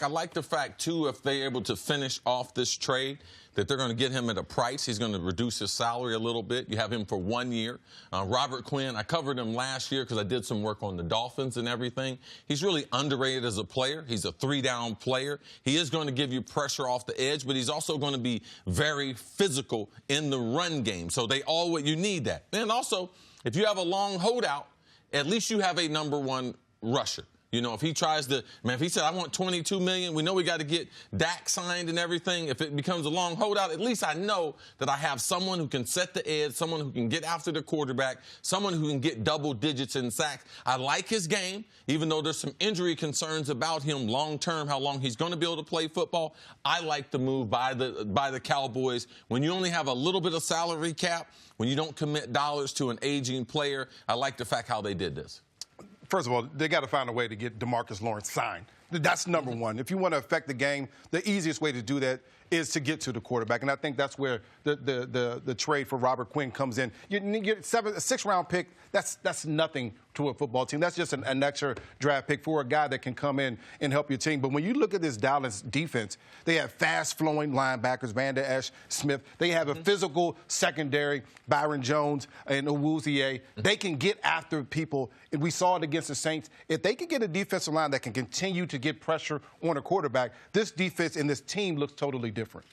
I like the fact, too, if they're able to finish off this trade, that they're going to get him at a price. He's going to reduce his salary a little bit. You have him for 1 year. Robert Quinn, I covered him last year because I did some work on the Dolphins and everything. He's really underrated as a player. He's a three-down player. He is going to give you pressure off the edge, but he's also going to be very physical in the run game. So you need that. And also, if you have a long holdout, at least you have a number one rusher. You know, if he tries to, if he said, I want $22 million, we know we got to get Dak signed and everything. If it becomes a long holdout, at least I know that I have someone who can set the edge, someone who can get after the quarterback, someone who can get double digits in sacks. I like his game, even though there's some injury concerns about him long term, how long he's going to be able to play football. I like the move by the Cowboys. When you only have a little bit of salary cap, when you don't commit dollars to an aging player, I like the fact how they did this. First of all, they got to find a way to get DeMarcus Lawrence signed. That's number one. If you want to affect the game, the easiest way to do that is to get to the quarterback. And I think that's where the trade for Robert Quinn comes in. You get a sixth-round pick, that's nothing to a football team. That's just an extra draft pick for a guy that can come in and help your team. But when you look at this Dallas defense, they have fast-flowing linebackers, Vander Esch, Smith. They have a physical secondary, Byron Jones and Awuzie. They can get after people. And we saw it against the Saints. If they can get a defensive line that can continue to get pressure on a quarterback, this defense and this team looks totally different.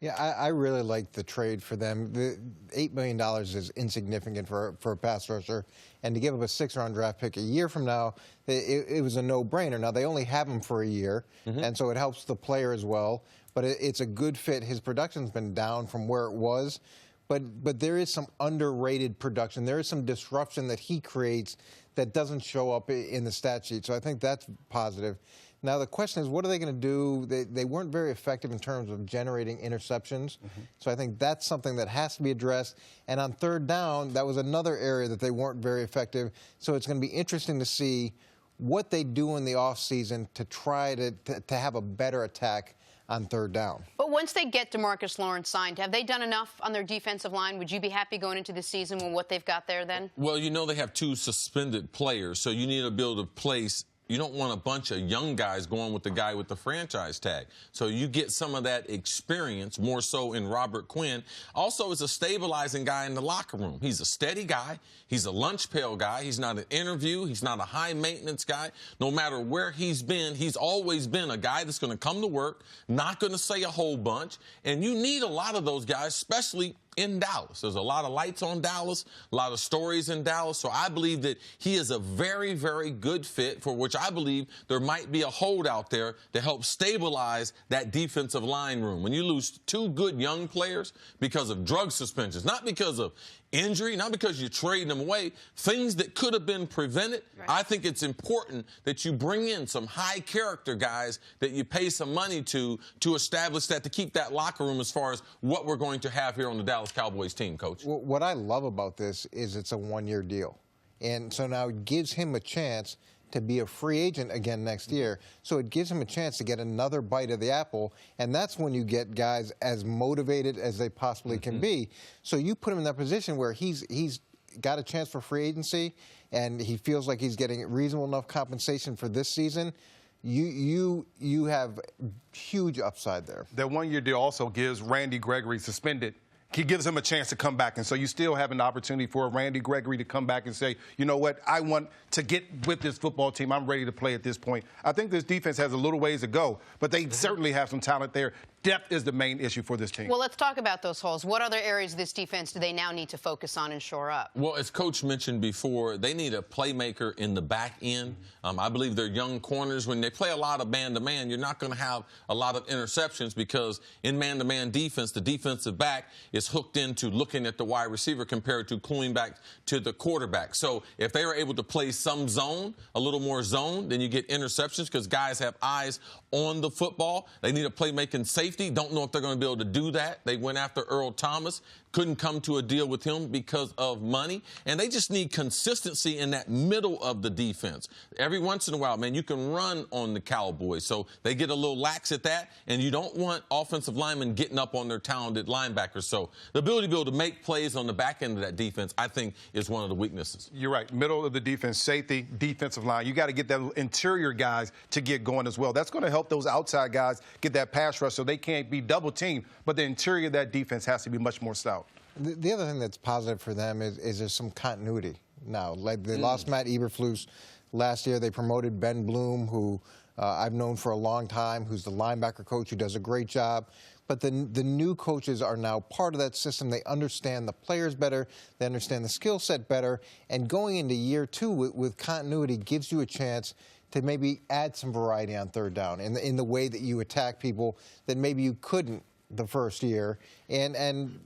Yeah, I really like the trade for them. The $8 million is insignificant for a pass rusher. And to give up a sixth-round draft pick a year from now, it was a no-brainer. Now, they only have him for a year, and so it helps the player as well. But it's a good fit. His production's been down from where it was. But there is some underrated production. There is some disruption that he creates that doesn't show up in the stat sheet. So I think that's positive. Now, the question is, what are they going to do? They weren't very effective in terms of generating interceptions. So I think that's something that has to be addressed. And on third down, that was another area that they weren't very effective. So it's going to be interesting to see what they do in the offseason to try to have a better attack on third down. But once they get DeMarcus Lawrence signed, have they done enough on their defensive line? Would you be happy going into the season with what they've got there then? Well, you know they have two suspended players, so you need to be able to place. You don't want a bunch of young guys going with the guy with the franchise tag. So you get some of that experience, more so in Robert Quinn. Also, is a stabilizing guy in the locker room. He's a steady guy. He's a lunch pail guy. He's not an interview. He's not a high-maintenance guy. No matter where he's been, he's always been a guy that's going to come to work, not going to say a whole bunch. And you need a lot of those guys, especially in Dallas. There's a lot of lights on Dallas, a lot of stories in Dallas. So I believe that he is a very, very good fit, for which I believe there might be a holdout there to help stabilize that defensive line room. When you lose two good young players because of drug suspensions, not because of injury, not because you're trading them away, things that could have been prevented, right. I think it's important that you bring in some high-character guys that you pay some money to establish that, to keep that locker room as far as what we're going to have here on the Dallas Cowboys team, Coach. Well, what I love about this is it's a one-year deal. And so now it gives him a chance to be a free agent again next year. So it gives him a chance to get another bite of the apple, and that's when you get guys as motivated as they possibly can be. So you put him in that position where he's got a chance for free agency, and he feels like he's getting reasonable enough compensation for this season. You have huge upside there. That one-year deal also gives Randy Gregory, suspended, he gives him a chance to come back. And so you still have an opportunity for Randy Gregory to come back and say, you know what, I want to get with this football team. I'm ready to play at this point. I think this defense has a little ways to go, but they certainly have some talent there. Depth is the main issue for this team. Well, let's talk about those holes. What other areas of this defense do they now need to focus on and shore up? Well, as Coach mentioned before, they need a playmaker in the back end. I believe their young corners, when they play a lot of man-to-man, you're not going to have a lot of interceptions because in man-to-man defense, the defensive back is hooked into looking at the wide receiver compared to cluing back to the quarterback. So if they are able to play some zone, a little more zone, then you get interceptions because guys have eyes on the football. They need a playmaking safety safety. Don't know if they're going to be able to do that. They went after Earl Thomas. Couldn't come to a deal with him because of money. And they just need consistency in that middle of the defense. Every once in a while, man, you can run on the Cowboys. So they get a little lax at that. And you don't want offensive linemen getting up on their talented linebackers. So the ability to be able to make plays on the back end of that defense, I think, is one of the weaknesses. You're right. Middle of the defense, safety, defensive line. You got to get that interior guys to get going as well. That's going to help those outside guys get that pass rush so they can't be double teamed. But the interior of that defense has to be much more stout. The other thing that's positive for them is there's some continuity now. Like they lost Matt Eberflus last year. They promoted Ben Bloom, who I've known for a long time, who's the linebacker coach who does a great job. But the new coaches are now part of that system. They understand the players better. They understand the skill set better. And going into year two with continuity gives you a chance to maybe add some variety on third down in the way that you attack people that maybe you couldn't the first year, and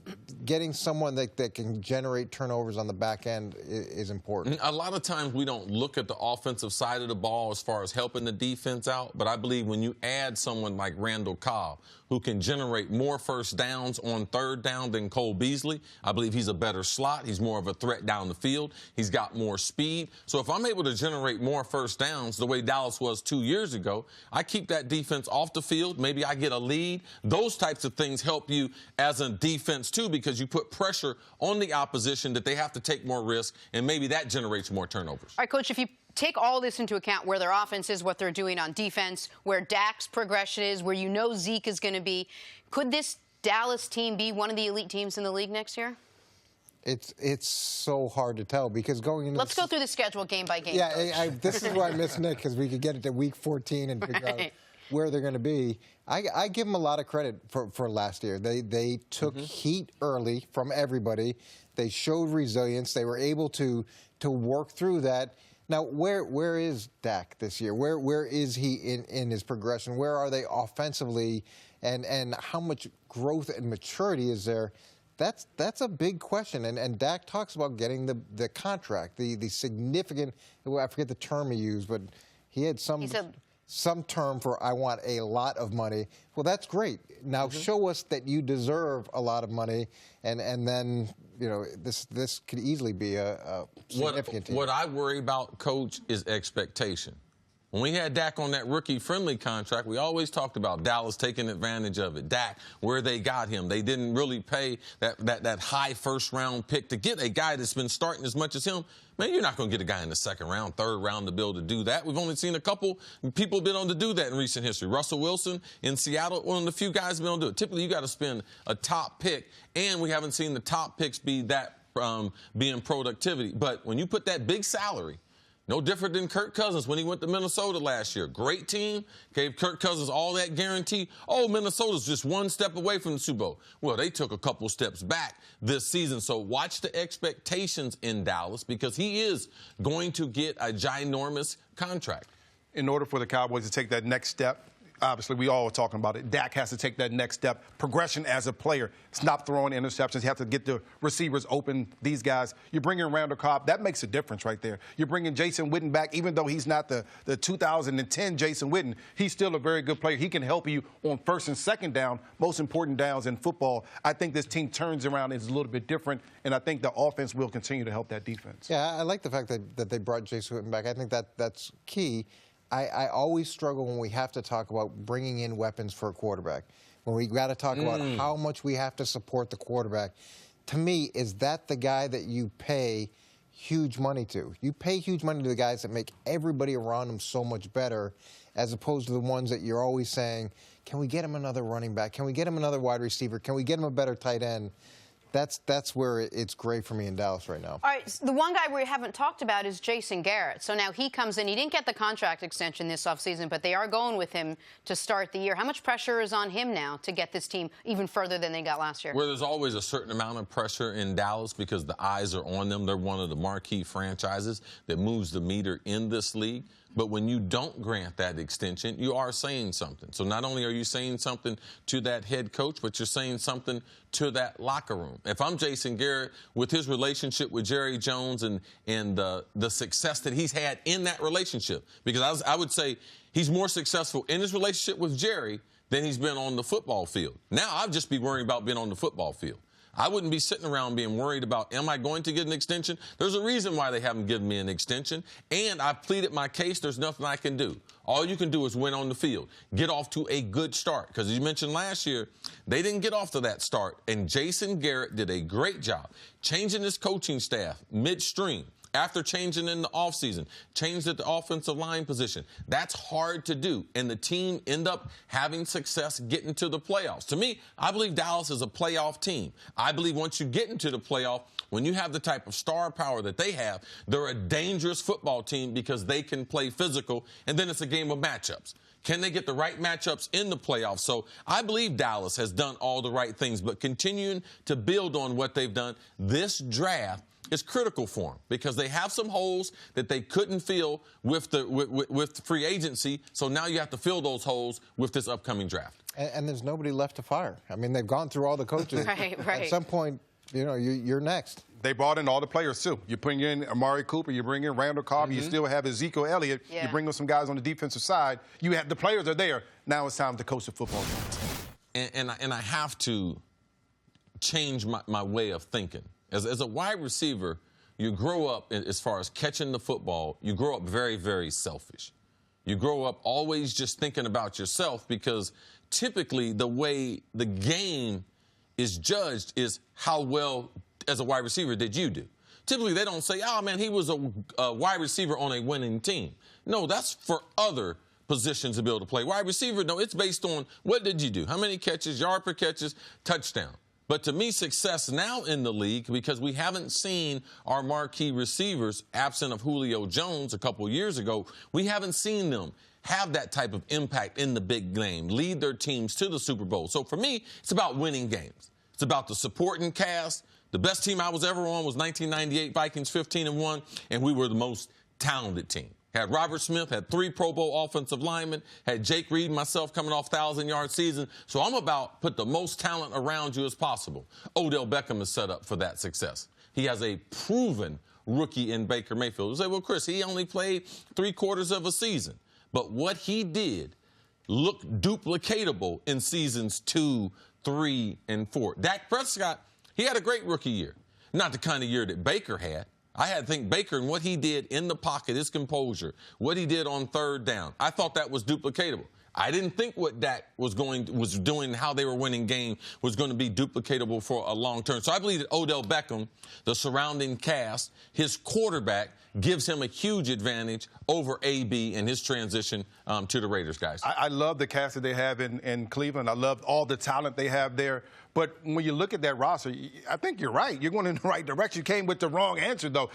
getting someone that can generate turnovers on the back end is important. A lot of times we don't look at the offensive side of the ball as far as helping the defense out, but I believe when you add someone like Randall Cobb, who can generate more first downs on third down than Cole Beasley, I believe he's a better slot. He's more of a threat down the field. He's got more speed. So if I'm able to generate more first downs the way Dallas was 2 years ago, I keep that defense off the field. Maybe I get a lead. Those types of things help you as a defense, too, because you put pressure on the opposition that they have to take more risk, and maybe that generates more turnovers. All right, Coach, if you take all this into account, where their offense is, what they're doing on defense, where Dak's progression is, where you know Zeke is going to be, could this Dallas team be one of the elite teams in the league next year? It's so hard to tell because going into Let's go through the schedule game by game. Yeah, this is where I miss Nick because we could get it to week 14 and figure out where they're going to be. I give them a lot of credit for last year. They took heat early from everybody. They showed resilience. They were able to work through that. Now, where is Dak this year? Where is he in his progression? Where are they offensively? And how much growth and maturity is there? That's a big question. And Dak talks about getting the contract, the significant, I forget the term he used, but he had some term for I want a lot of money. Well, that's great. Now show us that you deserve a lot of money, and then this could easily be a significant team. What I worry about, Coach, is expectation. When we had Dak on that rookie-friendly contract, we always talked about Dallas taking advantage of it. Dak, where they got him, they didn't really pay that high first-round pick to get a guy that's been starting as much as him. Man, you're not going to get a guy in the second round, third round to be able to do that. We've only seen a couple people been able to do that in recent history. Russell Wilson in Seattle, one of the few guys been able to do it. Typically, you got to spend a top pick, and we haven't seen the top picks be that being productivity. But when you put that big salary, no different than Kirk Cousins when he went to Minnesota last year. Great team, gave Kirk Cousins all that guarantee. Oh, Minnesota's just one step away from the Super Bowl. Well, they took a couple steps back this season. So watch the expectations in Dallas because he is going to get a ginormous contract. In order for the Cowboys to take that next step, obviously, we all are talking about it. Dak has to take that next step. Progression as a player. Stop throwing interceptions. You have to get the receivers open. These guys, you're bringing Randall Cobb. That makes a difference right there. You're bringing Jason Witten back, even though he's not the 2010 Jason Witten. He's still a very good player. He can help you on first and second down, most important downs in football. I think this team turns around and is a little bit different, and I think the offense will continue to help that defense. Yeah, I like the fact that they brought Jason Witten back. I think that's key. I always struggle when we have to talk about bringing in weapons for a quarterback. When we got to talk about how much we have to support the quarterback. To me, is that the guy that you pay huge money to? You pay huge money to the guys that make everybody around them so much better, as opposed to the ones that you're always saying, can we get him another running back? Can we get him another wide receiver? Can we get him a better tight end? That's where it's great for me in Dallas right now. All right, the one guy we haven't talked about is Jason Garrett. So now he comes in. He didn't get the contract extension this offseason, but they are going with him to start the year. How much pressure is on him now to get this team even further than they got last year? Well, there's always a certain amount of pressure in Dallas because the eyes are on them. They're one of the marquee franchises that moves the meter in this league. But when you don't grant that extension, you are saying something. So not only are you saying something to that head coach, but you're saying something to that locker room. If I'm Jason Garrett, with his relationship with Jerry Jones and the success that he's had in that relationship, because I would say He's more successful in his relationship with Jerry than he's been on the football field. Now I'd just be worrying about being on the football field. I wouldn't be sitting around being worried about, am I going to get an extension? There's a reason why they haven't given me an extension, and I've pleaded my case. There's nothing I can do. All you can do is win on the field, get off to a good start. Because as you mentioned last year, they didn't get off to that start, and Jason Garrett did a great job changing his coaching staff midstream. After changing in the offseason, changed at the offensive line position. That's hard to do, and the team end up having success getting to the playoffs. To me, I believe Dallas is a playoff team. I believe once you get into the playoff, when you have the type of star power that they have, they're a dangerous football team because they can play physical, and then it's a game of matchups. Can they get the right matchups in the playoffs? So I believe Dallas has done all the right things, but continuing to build on what they've done, this draft is critical for them because they have some holes that they couldn't fill with free agency. So now you have to fill those holes with this upcoming draft. And there's nobody left to fire. I mean, they've gone through all the coaches. Right. At some point, you're next. They brought in all the players, too. You bring in Amari Cooper, you bring in Randall Cobb, you still have Ezekiel Elliott, you bring in some guys on the defensive side. You have the players are there. Now it's time to coach the football team. And I have to change my way of thinking. As a wide receiver, you grow up, as far as catching the football, you grow up very, very selfish. You grow up always just thinking about yourself because typically the way the game is judged is how well, as a wide receiver, did you do. Typically, they don't say, oh, man, he was a wide receiver on a winning team. No, that's for other positions to be able to play. Wide receiver, no, it's based on what did you do? How many catches, yard per catches, touchdown. But to me, success now in the league, because we haven't seen our marquee receivers, absent of Julio Jones a couple years ago, we haven't seen them have that type of impact in the big game, lead their teams to the Super Bowl. So for me, it's about winning games. It's about the supporting cast. The best team I was ever on was 1998 Vikings 15-1, and we were the most talented team. Had Robert Smith, had 3 Pro Bowl offensive linemen, had Jake Reed and myself coming off 1,000-yard season. So I'm about put the most talent around you as possible. Odell Beckham is set up for that success. He has a proven rookie in Baker Mayfield. You say, well, Chris, he only played 3/4 of a season. But what he did looked duplicatable in seasons 2, 3, and 4. Dak Prescott, he had a great rookie year. Not the kind of year that Baker had. I had to think Baker and what he did in the pocket, his composure, what he did on third down. I thought that was duplicatable. I didn't think what Dak was doing, how they were winning game, was going to be duplicatable for a long term. So I believe that Odell Beckham, the surrounding cast, his quarterback, gives him a huge advantage over AB in his transition to the Raiders, guys. I love the cast that they have in Cleveland. I love all the talent they have there. But when you look at that roster, I think you're right. You're going in the right direction. You came with the wrong answer, though.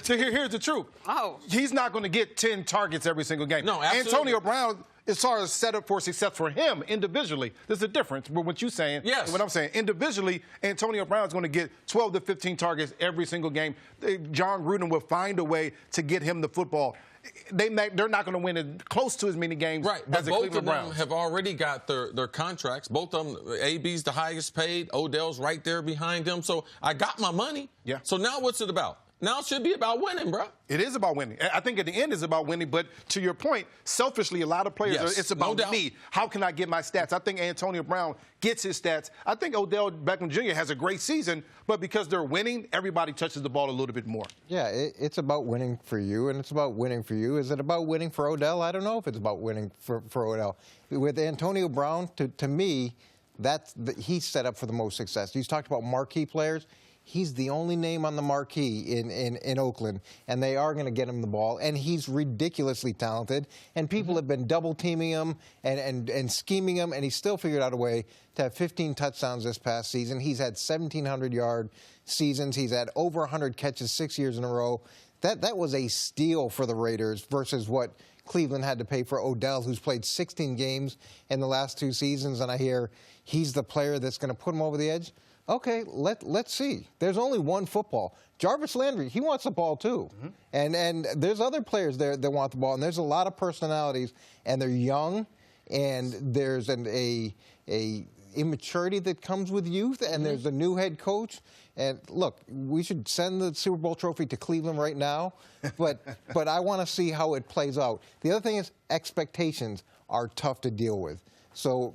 So here's the truth. Oh. He's not going to get 10 targets every single game. No, absolutely. Antonio Brown, as far as set up for success for him individually, there's a difference with what you're saying yes. and what I'm saying. Individually, Antonio Brown is going to get 12 to 15 targets every single game. John Gruden will find a way to get him the football. They're not going to win close to as many games right, as the both Cleveland of them Browns. have already got their contracts. Both of them, AB's the highest paid. Odell's right there behind them. So I got my money. Yeah. So now what's it about? Now it should be about winning, bro. It is about winning. I think at the end it's about winning. But to your point, selfishly, a lot of players, yes, it's about no me. How can I get my stats? I think Antonio Brown gets his stats. I think Odell Beckham Jr. has a great season, but because they're winning, everybody touches the ball a little bit more. Yeah, it's about winning for you, and it's about winning for you. Is it about winning for Odell? I don't know if it's about winning for Odell. With Antonio Brown, to me, he's set up for the most success. He's talked about marquee players. He's the only name on the marquee in Oakland, and they are going to get him the ball. And he's ridiculously talented, and people have been double-teaming him and scheming him, and he still figured out a way to have 15 touchdowns this past season. He's had 1,700-yard seasons. He's had over 100 catches 6 years in a row. That was a steal for the Raiders versus what Cleveland had to pay for Odell, who's played 16 games in the last 2 seasons, and I hear he's the player that's going to put him over the edge. Okay, let's see. There's only one football. Jarvis Landry, he wants the ball too. Mm-hmm. And there's other players there that want the ball, and there's a lot of personalities, and they're young, and there's immaturity that comes with youth, and there's a new head coach. And look, we should send the Super Bowl trophy to Cleveland right now, but I want to see how it plays out. The other thing is expectations are tough to deal with. So.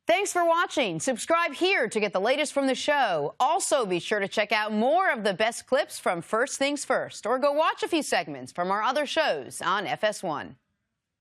Thanks for watching. Subscribe here to get the latest from the show. Also, be sure to check out more of the best clips from First Things First, or go watch a few segments from our other shows on FS1.